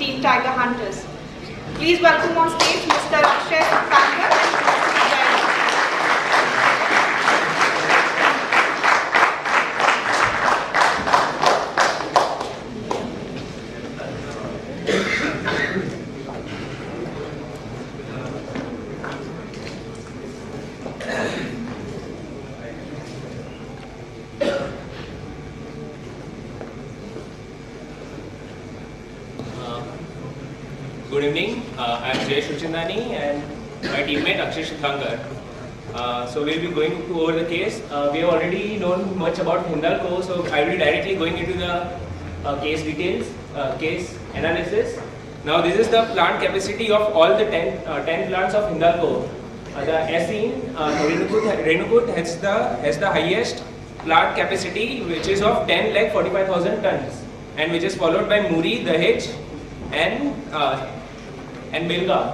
Team Tiger Hunters. Please welcome on stage Mr. Akshay Thankar. Good evening, I am Jay Shuchindani and my teammate Akshay Thankar. So we will be going over the case. We have already known much about Hindalco, so I will be directly going into the case details, case analysis. Now this is the plant capacity of all the 10 plants of Hindalco. The as seen, Renukut has the highest plant capacity, which is of 10,45,000 tons, and which is followed by Muri, Dahej, and Belgaum.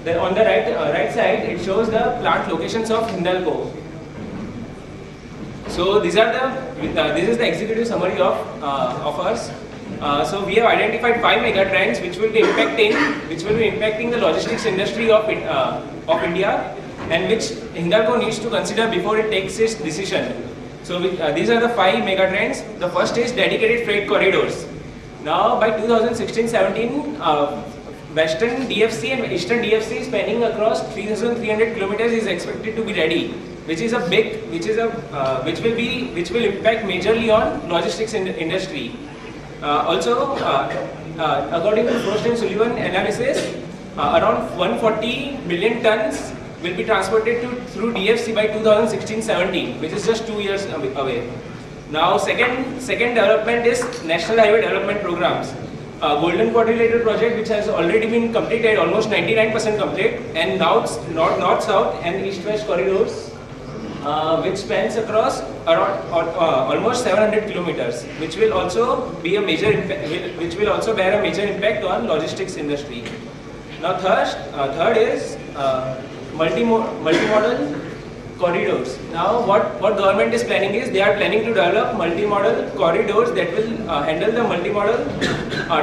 On the right side, it shows the plant locations of Hindalco. So these are this is the executive summary of us. So we have identified 5 mega trends which will be impacting the logistics industry of India, and which Hindalco needs to consider before it takes its decision. So these are the 5 mega trends. The first is dedicated freight corridors. Now by 2016-17, Western DFC and Eastern DFC spanning across 3,300 kilometers is expected to be ready, which will impact majorly on logistics industry. Also, according to Frost and Sullivan analysis, around 140 million tons will be transported through DFC by 2016-17, which is just 2 years away. Now, second development is National Highway Development Programs. Golden Quadrilateral project, which has already been completed, almost 99% complete, and now north-south and east-west corridors, which spans across around almost 700 kilometers, which will also be a major which will also bear a major impact on logistics industry. Now, third is multimodal corridors. Now, what government is planning is they are planning to develop multimodal corridors that will handle the multimodal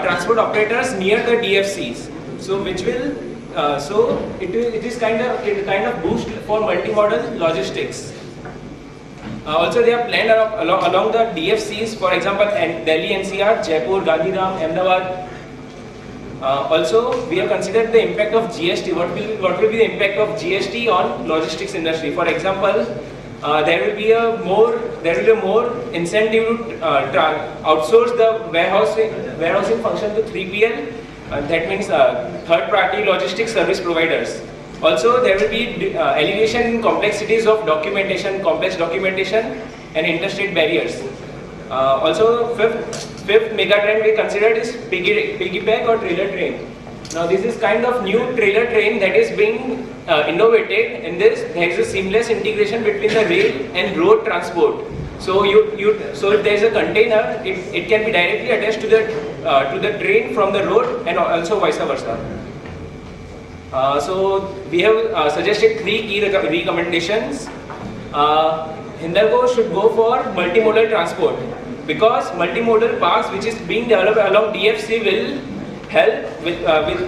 transport operators near the DFCs. So, which will it is kind of boost for multimodal logistics. Also, they are planned along the DFCs, for example, Delhi NCR, Jaipur, Gandhidham, Ahmedabad. Also, we have considered the impact of GST. What will be the impact of GST on logistics industry? For example, there will be a more incentive to outsource the warehousing function to 3PL. That means third-party logistics service providers. Also, there will be elevation in complexities of complex documentation, and interstate barriers. Also, fifth mega trend we considered is piggyback or trailer train. Now, this is kind of new trailer train that is being innovated. In this, there is a seamless integration between the rail and road transport. So, so if there is a container, it can be directly attached to the train from the road, and also vice versa. So we have suggested 3 key recommendations. Hindalco should go for multimodal transport, because multimodal parks which is being developed along DFC will help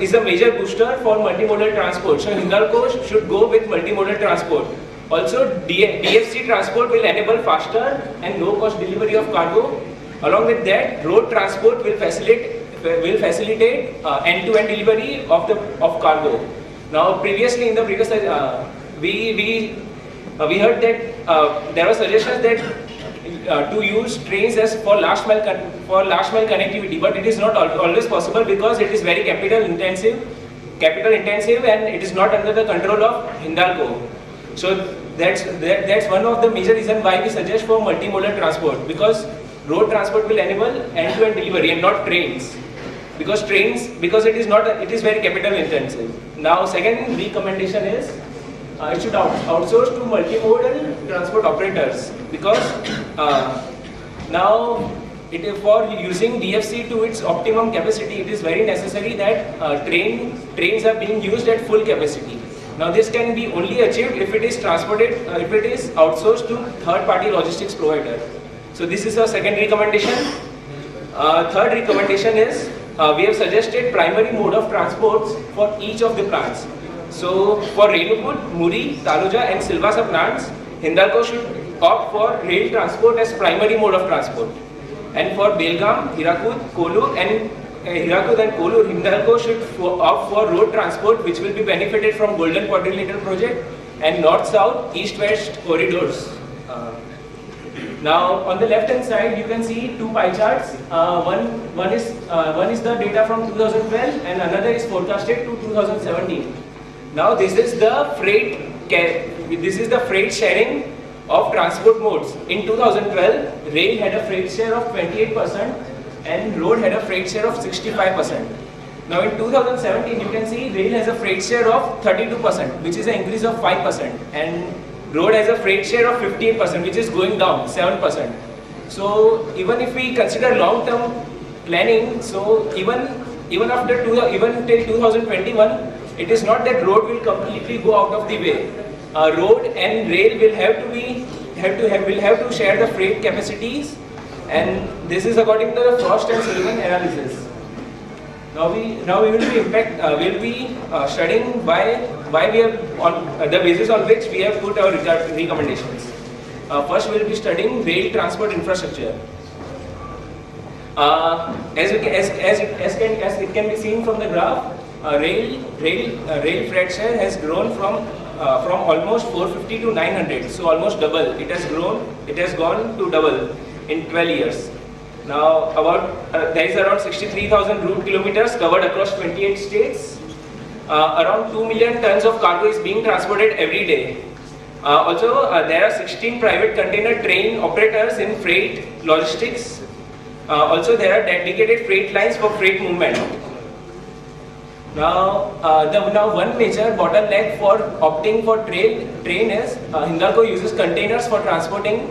is a major booster for multimodal transport. So Hindalco should go with multimodal transport. Also, DFC transport will enable faster and low cost delivery of cargo. Along with that, road transport will facilitate end-to-end delivery of cargo. Now, previously in the previous we heard that there were suggestions that to use trains as for last mile connectivity, but it is not always possible, because it is very capital intensive, and it is not under the control of Hindalco. So that's one of the major reasons why we suggest for multimodal transport, because road transport will enable end-to-end delivery and not trains. Because it is very capital intensive. Now, second recommendation is it should outsource to multimodal transport operators, because now for using DFC to its optimum capacity, it is very necessary that trains are being used at full capacity. Now, this can be only achieved if it is outsourced to third-party logistics provider. So this is our second recommendation. Third recommendation is we have suggested primary mode of transports for each of the plants. So for Renukoot, Muri, Taloja and Silvassa plants, Hindalco should opt for rail transport as primary mode of transport. And for Belgaum, Hirakud, Kolur and Kolur, Hindalco should opt for road transport, which will be benefited from Golden Quadrilateral project and north-south, east-west corridors. Now on the left hand side you can see two pie charts. One is the data from 2012 and another is forecasted to 2017. Now this is the freight sharing of transport modes. In 2012, rail had a freight share of 28% and road had a freight share of 65%. Now in 2017 you can see rail has a freight share of 32%, which is an increase of 5%, and road has a freight share of 58%, which is going down 7%. So even if we consider long-term planning, so even till 2021, it is not that road will completely go out of the way. Road and rail will have to share the freight capacities, and this is according to the Frost and Sullivan analysis. Now we will be studying why we have on the basis on which we have put our recommendations. First we will be studying rail transport infrastructure. As it can be seen from the graph, rail freight share has grown from almost 450 to 900, so almost double. It has gone to double in 12 years. Now there is around 63,000 route kilometers covered across 28 states. Around 2 million tons of cargo is being transported every day. Also, there are 16 private container train operators in freight logistics. Also, there are dedicated freight lines for freight movement. Now, one major bottleneck for opting for train is Hindalco uses containers for transporting.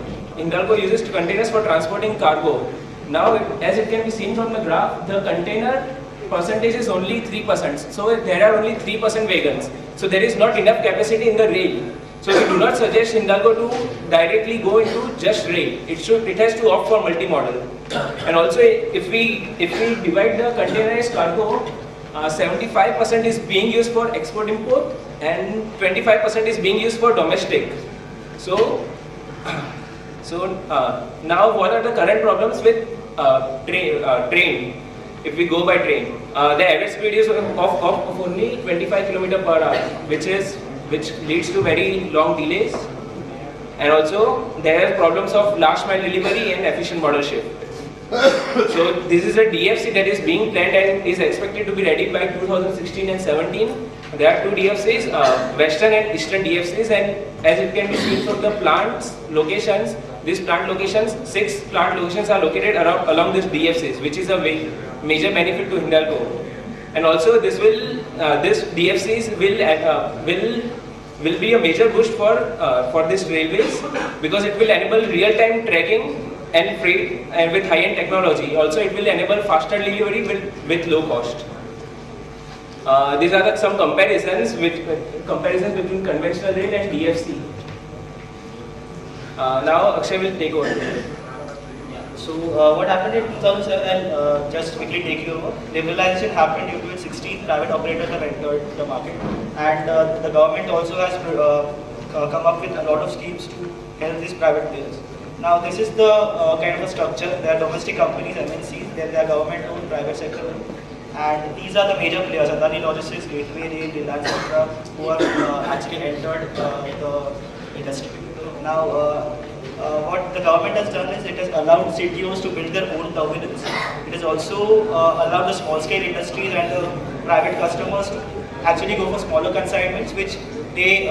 Cargo. Now, as it can be seen from the graph, the container percentage is only 3%. So there are only 3% wagons. So there is not enough capacity in the rail. So we do not suggest Hindalco to directly go into just rail. It has to opt for multimodal. And also, if we divide the containerized cargo, 75% is being used for export-import and 25% is being used for domestic. So now what are the current problems with train? If we go by train, the average speed is of only 25 km per hour, which leads to very long delays. And also there are problems of last mile delivery and efficient model shift. So this is a DFC that is being planned and is expected to be ready by 2016 and 17. There are two DFCs, Western and Eastern DFCs, and as it can be seen from the plants locations, these plant locations, 6 plant locations are located along these DFCs, which is a major benefit to Hindalco. And also this DFCs will be a major boost for this railways, because it will enable real-time tracking and freight and with high-end technology. Also, it will enable faster delivery with low cost. These are some comparisons between conventional rail and DFC. Now Akshay will take over. So what happened in 2007, just quickly take you over, liberalization happened due to it. 16 private operators have entered the market, and the government also has come up with a lot of schemes to help these private players. Now this is the kind of a structure. There are domestic companies, MNCs, then there are government-owned, private sector, and these are the major players, Adani Logistics, Gateway Rail, Reliance, etc., who have actually entered the industry. Now what the government has done is it has allowed CTOs to build their own terminals. It has also allowed the small-scale industries and the private customers to actually go for smaller consignments, which they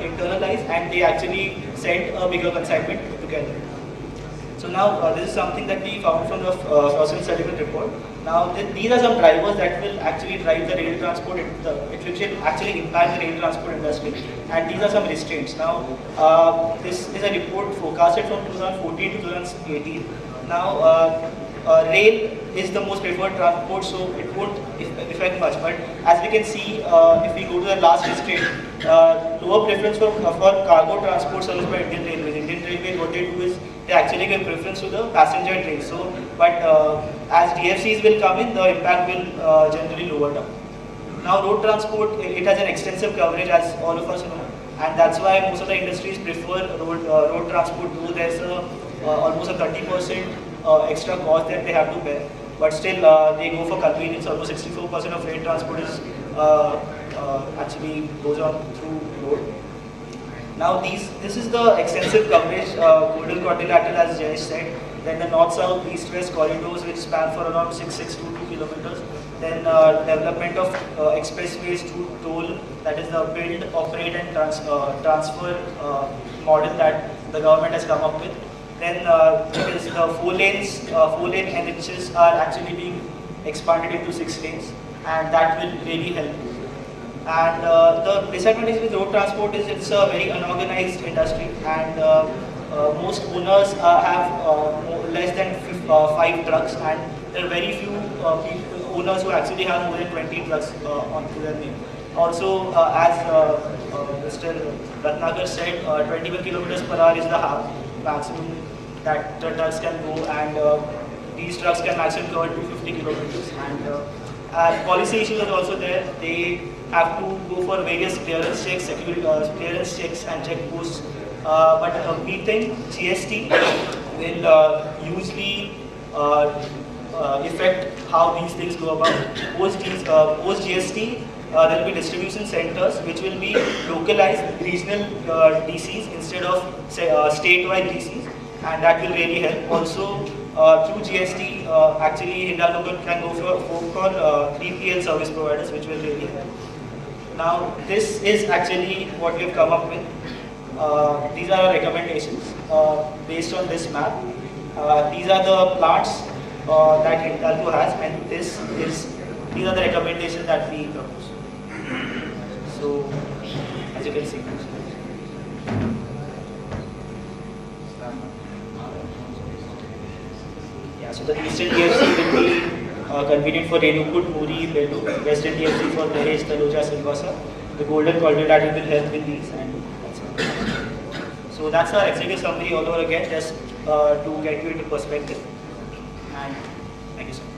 internalize and they actually send a bigger consignment together. So now this is something that we found from the Frost and Sullivan report. Now these are some drivers that will actually drive the rail transport, which will actually impact the rail transport industry, and these are some restraints. Now this is a report forecasted from 2014 to 2018. Now rail is the most preferred transport, so it won't affect much. But as we can see, if we go to the last restraint, lower preference for cargo transport service by Indian Railways. Indian Railways, what they do is they actually give preference to the passenger trains. So, but as DFCs will come in, the impact will generally lower down. Now, road transport, it has an extensive coverage, as all of us know, and that's why most of the industries prefer road transport. Though there's almost a 30% extra cost that they have to bear, but still they go for convenience. Almost 64% of freight transport is actually goes on through road. Now this is the extensive coverage, Golden Quadrilateral, as Jayesh said, then the north-south, east-west corridors which span for around 6622 kilometers, then development of expressways through toll, that is the build, operate and transfer model that the government has come up with. Then it is the 4-lane NHs are actually being expanded into 6 lanes, and that will really help. And the disadvantage with road transport is it's a very unorganized industry, and most owners have less than 5 trucks, and there are very few owners who actually have more than 20 trucks onto their name. Also, as Mr. Ratnakar said, 21 kilometers per hour is the maximum that the trucks can go, and these trucks can maximum cover 250 kilometers. And policy issues are also there. They have to go for various clearance checks, security clearance checks and checkposts. But we think GST will usually affect how these things go about. Post GST, there will be distribution centers which will be localized regional DCs instead of statewide DCs, and that will really help. Also, through GST, actually Hindalco can go for 3PL service providers, which will really help. Now, this is actually what we have come up with. These are our recommendations based on this map. These are the plants that Hindalco has, and these are the recommendations that we propose. So, as you can see. Yeah, so the eastern DFC will be convenient for Renukoot, Muri, Bellu, western DFC for Dahej, Taloja, Silvassa. The Golden Quadrilateral will help with these, and that's it. So that's our executive summary all over again, just to get you into perspective. And thank you so much.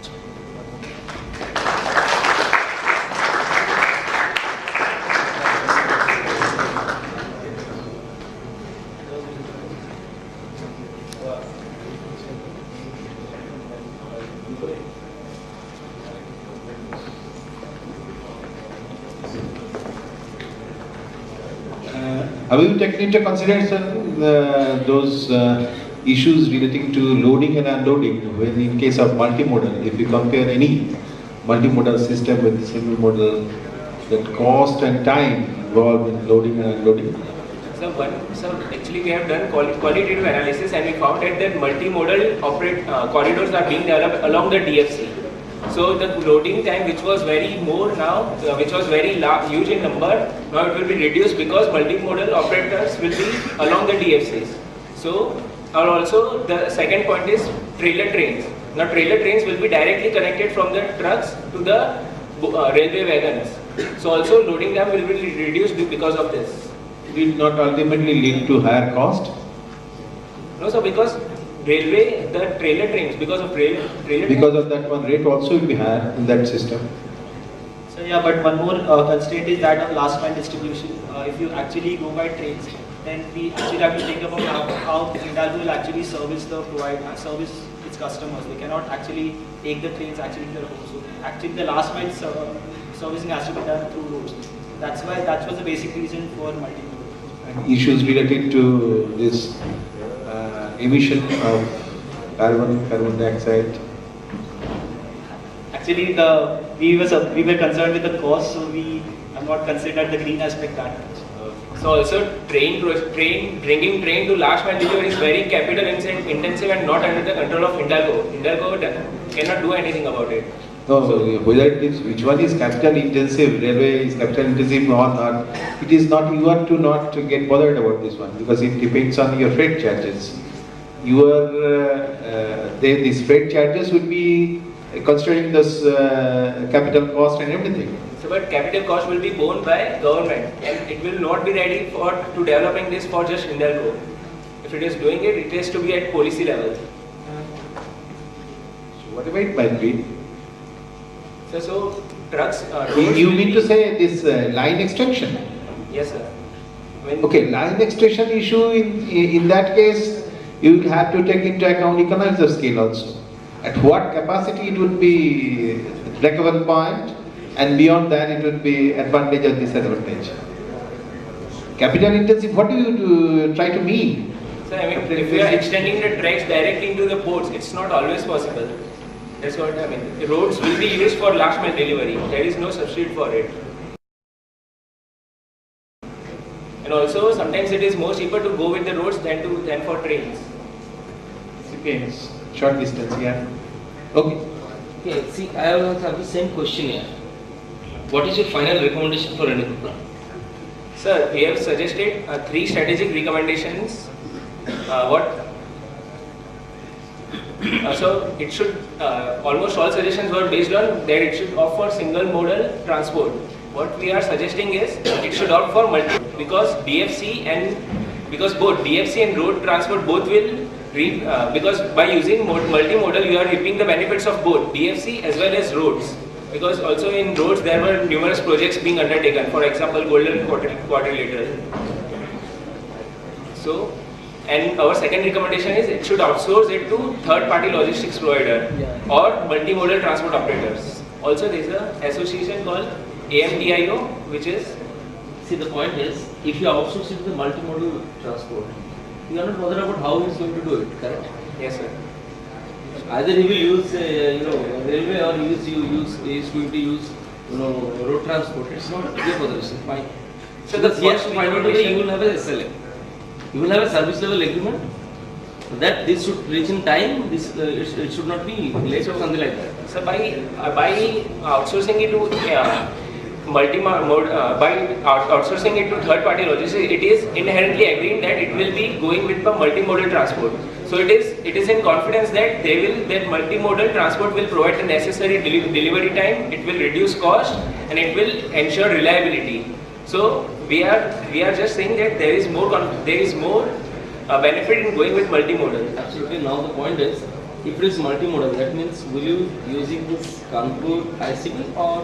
Have you taken into consideration those issues relating to loading and unloading when in case of multimodal? If you compare any multimodal system with single modal, that cost and time involved in loading and unloading? So actually we have done qualitative analysis, and we found that multimodal corridors are being developed along the DFC. So the loading time, which was very huge in number, now it will be reduced because multimodal operators will be along the DFCs. So, and also the second point is trailer trains. Now trailer trains will be directly connected from the trucks to the railway wagons. So also loading time will be reduced because of this. Will not ultimately lead to higher cost? No, so because railway, the trailer trains, because of trailer because of that one, rate also will be higher in that system. So yeah, but one more constraint is that of last mile distribution. If you actually go by trains, then we actually have to think about how Hindalco will actually service its customers. They cannot actually take the trains actually to their home. So actually the last mile servicing has to be done through roads. That's why that was the basic reason for multimodal. And issues related to this emission of carbon dioxide. Actually, we were concerned with the cost, so we have not considered the green aspect that much. So also bringing train to last mile delivery is very capital intensive and not under the control of Hindalco. Hindalco cannot do anything about it. No, whether it is, which one is capital intensive, railway is capital intensive or not, it is not, you are to not to get bothered about this one, because it depends on your freight charges. These freight charges will be considering this capital cost and everything. So, but capital cost will be borne by government, and it will not be ready to developing this for just Hindalco. if it is doing it, it has to be at policy level. Whatever it might be. So trucks. You mean to say this line extension? Yes, sir. When Okay, line extension issue in that case, you will have to take into account economies of scale also. At what capacity it would be break-even point, and beyond that it would be advantage or disadvantage. Capital intensive, what do you try to mean? So I mean, if we are extending the tracks directly into the ports, it's not always possible. That's what I mean. The roads will be used for last mile delivery. There is no substitute for it. And also, sometimes it is more cheaper to go with the roads than for trains. Depends. Short distance, yeah. Okay. Okay, see, I also have the same question here. What is your final recommendation for Renupura? Sir, we have suggested 3 strategic recommendations. So it should, almost all suggestions were based on that it should opt for single modal transport. What we are suggesting is it should opt for multi, because both DFC and road transport both will because by using multimodal you are reaping the benefits of both DFC as well as roads. Because also in roads there were numerous projects being undertaken, for example Golden Quadrilateral. So, and our second recommendation is it should outsource it to third-party logistics provider or multimodal transport operators. Also there is an association called AMDIO, which is... See, the point is, if you outsource it to the multimodal transport, you are not bothered about how he is going to do it, correct? Yes, sir. Either he will use, railway, or he is going to use, road transport. It's not your botheration, fine. So So the he has first to find out whether you will have a SLA. You will have a service level agreement that this should reach in time. This it should not be late or something like that. So by outsourcing it to outsourcing it to third-party logistics, it is inherently agreeing that it will be going with the multimodal transport. So it is in confidence that that multimodal transport will provide the necessary delivery time. It will reduce cost and it will ensure reliability. So we are just saying that there is more benefit in going with multimodal. Absolutely. Now the point is, if it is multimodal, that means will you using this Kanpur ICD or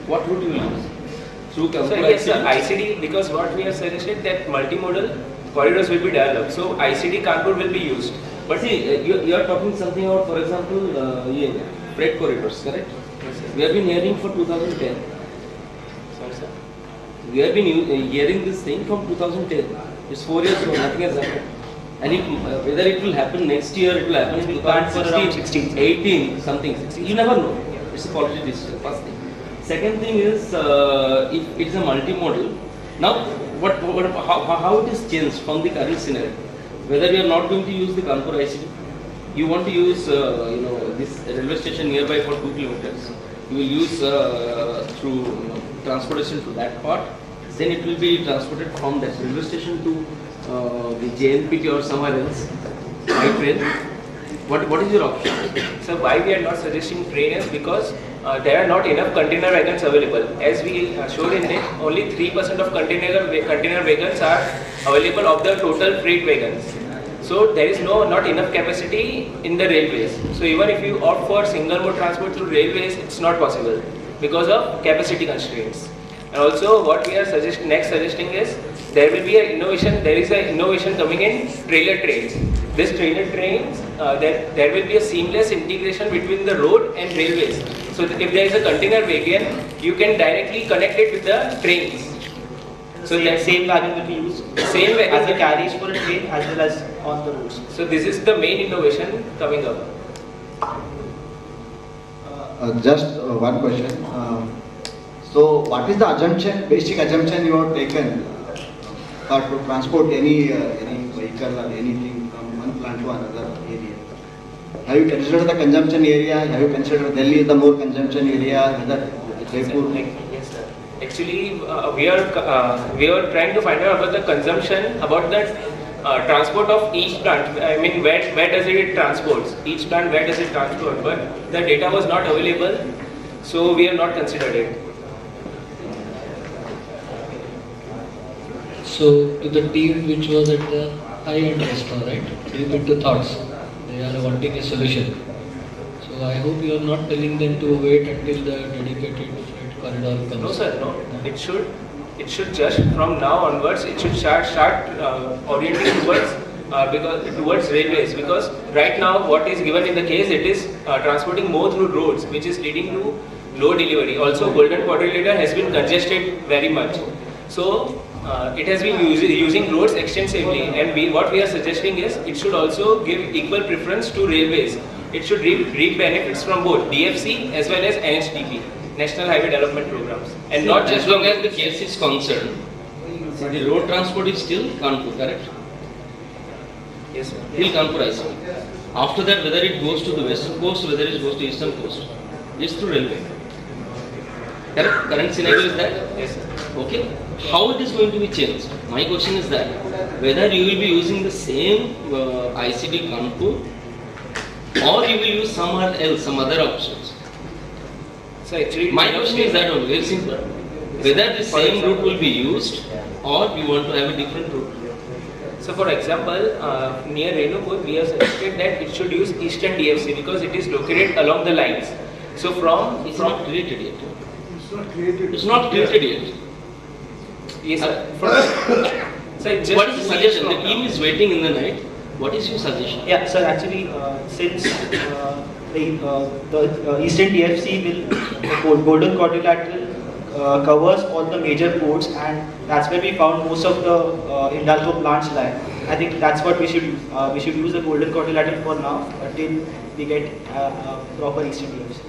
what route you will use? Through Kanpur So yes, sir, ICD? ICD, because what we have suggested that multimodal corridors will be developed. So ICD Kanpur will be used. But see, you are talking something about, for example, freight corridors, correct? Yes, sir. We have been hearing for 2010. Sorry, sir. We have been hearing this thing from 2010. It's 4 years ago, nothing has happened. And whether it will happen next year, it will happen in 2016, 18, something. You never know. It's a policy decision, first thing. Second thing is, if it's a multimodal, now how it is changed from the current scenario? Whether you are not going to use the Kanpur ICD, you want to use this railway station nearby for 2 kilometers. You will use through transportation to that part. Then it will be transported from that railway station to the JNPT or somewhere else by train. What is your option? So why we are not suggesting train is because there are not enough container wagons available. As we showed in it, only 3% of container wagons are available of the total freight wagons. So there is not enough capacity in the railways. So even if you opt for single mode transport through railways, it's not possible because of capacity constraints. And also what we are suggesting is there will be an innovation. There is an innovation coming in trailer trains. This trailer trains, there will be a seamless integration between the road and railways. So if there is a container wagon, you can directly connect it with the trains. So that same wagon will be used Same wagon as a will- carriage for a train as well as on the roads. So this is the main innovation coming up. Just one question. So, what is the assumption, basic assumption you have taken to transport any vehicle or anything from one plant to another area? Have you considered the consumption area? Have you considered Delhi is the more consumption area? Whether Jaipur? Yes, sir. Actually, we are trying to find out about the consumption, about the transport of each plant. I mean, where does it transports? Each plant, where does it transport? But the data was not available, so we have not considered it. So, to the team which was at the high-end restaurant, right? They've been to thoughts. They are wanting a solution. So I hope you are not telling them to wait until the dedicated freight corridor comes. No, sir, no. It should just from now onwards. It should start orienting towards railways, because right now what is given in the case, it is transporting more through roads, which is leading to low delivery. Also, Golden Quadrilateral has been congested very much. So it has been using roads extensively, and what we are suggesting is it should also give equal preference to railways. It should reap benefits from both DFC as well as NHDP, National Highway Development Programs, and not just as long as the case is concerned. See, the road transport is still Kanpur, correct? Yes, sir. Till Kanpur ICD. After that, whether it goes to the western coast, whether it goes to eastern coast, it's through railway. Correct? Current scenario is that? Yes, sir. Okay. How it is going to be changed? My question is that whether you will be using the same ICD Kanpur, or you will use somewhere else, some other options. So actually, My question is that only, very simple. Whether the same route will be used, or you want to have a different route. So for example, near Renupur, we have suggested that it should use Eastern DFC because it is located along the lines. So It's not created yet. It's not created yet. Yes, sir. So it just What is the suggestion? The from team now. is waiting in the night. What is your suggestion? Yeah, sir, actually, since the Eastern DFC will, Golden Quadrilateral covers all the major ports, and that's where we found most of the Hindalco plants lie. I think that's what we should use the Golden Quadrilateral for now until we get proper Eastern DFC.